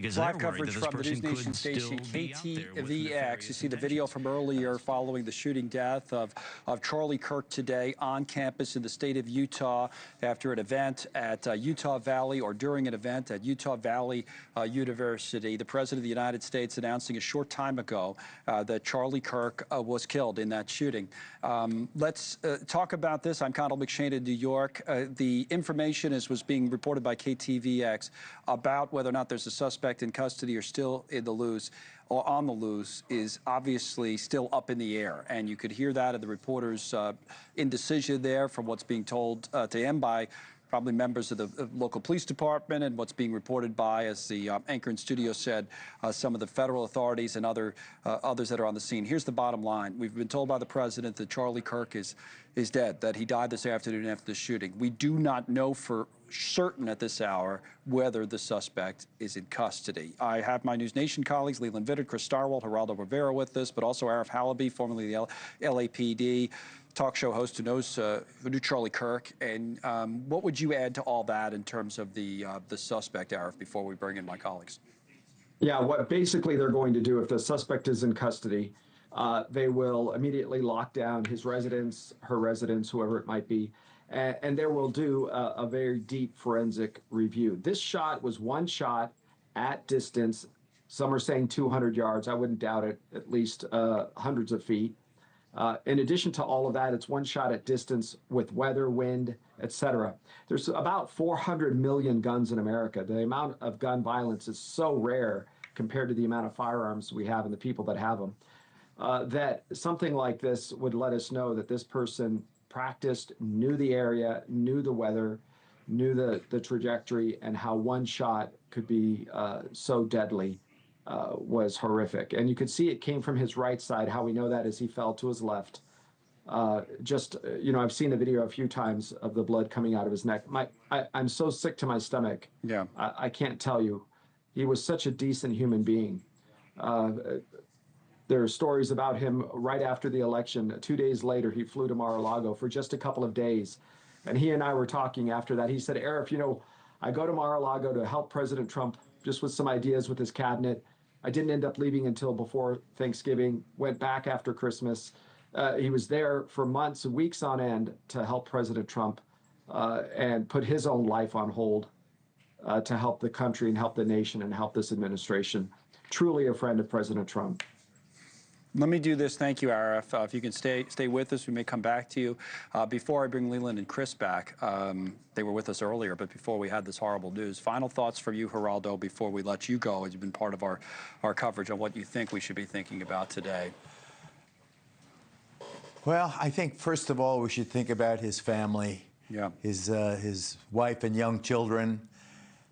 Because Live coverage from the NewsNation station KTVX. You see the video from earlier following the shooting death of Charlie Kirk today on campus in the state of Utah after an event at Utah Valley, or during an event at Utah Valley University. The President of the United States announcing a short time ago that Charlie Kirk was killed in that shooting. Let's talk about this. I'm Connell McShane in New York. The information was being reported by KTVX about whether or not there's a suspect in custody or still in the loose or on the loose is obviously still up in the air. And you could hear that in the reporter's indecision there from what's being told to him by probably members of the local police department, and what's being reported by, as the anchor in studio said, some of the federal authorities and others that are on the scene. Here's the bottom line. We've been told by the president that Charlie Kirk is dead, that he died this afternoon after the shooting. We do not know for certain at this hour whether the suspect is in custody. I have my NewsNation colleagues, Leland Vittert, Chris Starwell, Geraldo Rivera with us, but also Arif Halaby, formerly the LAPD talk show host who knew Charlie Kirk. And what would you add to all that in terms of the suspect, Arif, before we bring in my colleagues? Yeah, what basically they're going to do if the suspect is in custody, they will immediately lock down his residence, her residence, whoever it might be, and they will do a very deep forensic review. This shot was one shot at distance. Some are saying 200 yards. I wouldn't doubt it, at least hundreds of feet. In addition to all of that, it's one shot at distance with weather, wind, etc. There's about 400 million guns in America. The amount of gun violence is so rare compared to the amount of firearms we have and the people that have them, that something like this would let us know that this person practiced, knew the area, knew the weather, knew the trajectory, and how one shot could be so deadly. Was horrific. And you could see it came from his right side. How we know that is he fell to his left. I've seen the video a few times of the blood coming out of his neck. I'm so sick to my stomach. Yeah. I can't tell you. He was such a decent human being. There are stories about him right after the election. 2 days later, he flew to Mar-a-Lago for just a couple of days. And he and I were talking after that. He said, Arif, I go to Mar-a-Lago to help President Trump just with some ideas with his cabinet. I didn't end up leaving until before Thanksgiving, went back after Christmas. He was there for months, weeks on end to help President Trump and put his own life on hold to help the country and help the nation and help this administration. Truly a friend of President Trump. Let me do this. Thank you, Arif. If you can stay with us, we may come back to you. Before I bring Leland and Chris back, they were with us earlier, but before we had this horrible news, final thoughts from you, Geraldo, before we let you go, as you've been part of our coverage, on what you think we should be thinking about today. Well, I think, first of all, we should think about his family, his wife and young children.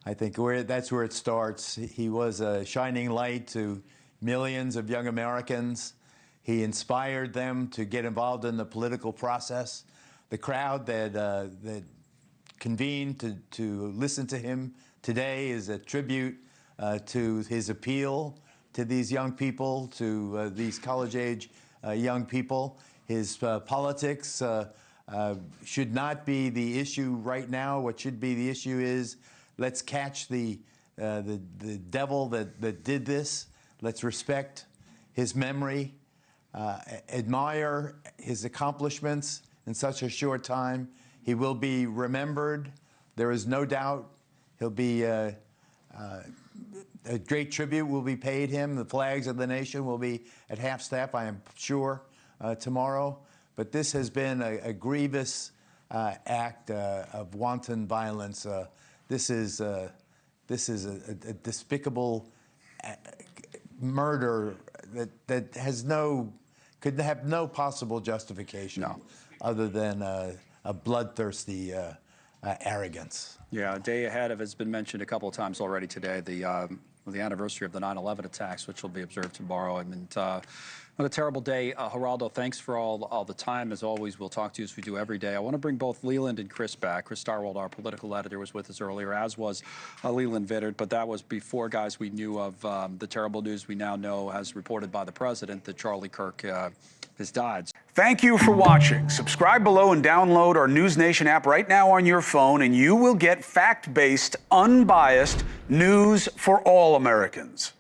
I think that's where it starts. He was a shining light to millions of young Americans. He inspired them to get involved in the political process. The crowd that convened to listen to him today is a tribute to his appeal to these young people, to these college-age young people. His politics should not be the issue right now. What should be the issue is, let's catch the devil that did this. Let's respect his memory, admire his accomplishments in such a short time. He will be remembered. There is no doubt he'll be a great tribute will be paid him. The flags of the nation will be at half-staff, I am sure, tomorrow. But this has been a grievous act of wanton violence. This is a despicable murder that could have no possible justification other than a bloodthirsty arrogance. Yeah, a day ahead of, it's been mentioned a couple of times already today, the anniversary of the 9/11 attacks, which will be observed tomorrow. And What a terrible day. Geraldo, thanks for all the time. As always, we'll talk to you as we do every day. I want to bring both Leland and Chris back. Chris Starwold, our political editor, was with us earlier, as was Leland Vittert, but that was before, guys, we knew of the terrible news we now know, as reported by the president, that Charlie Kirk has died. Thank you for watching. Subscribe below and download our NewsNation app right now on your phone, and you will get fact-based, unbiased news for all Americans.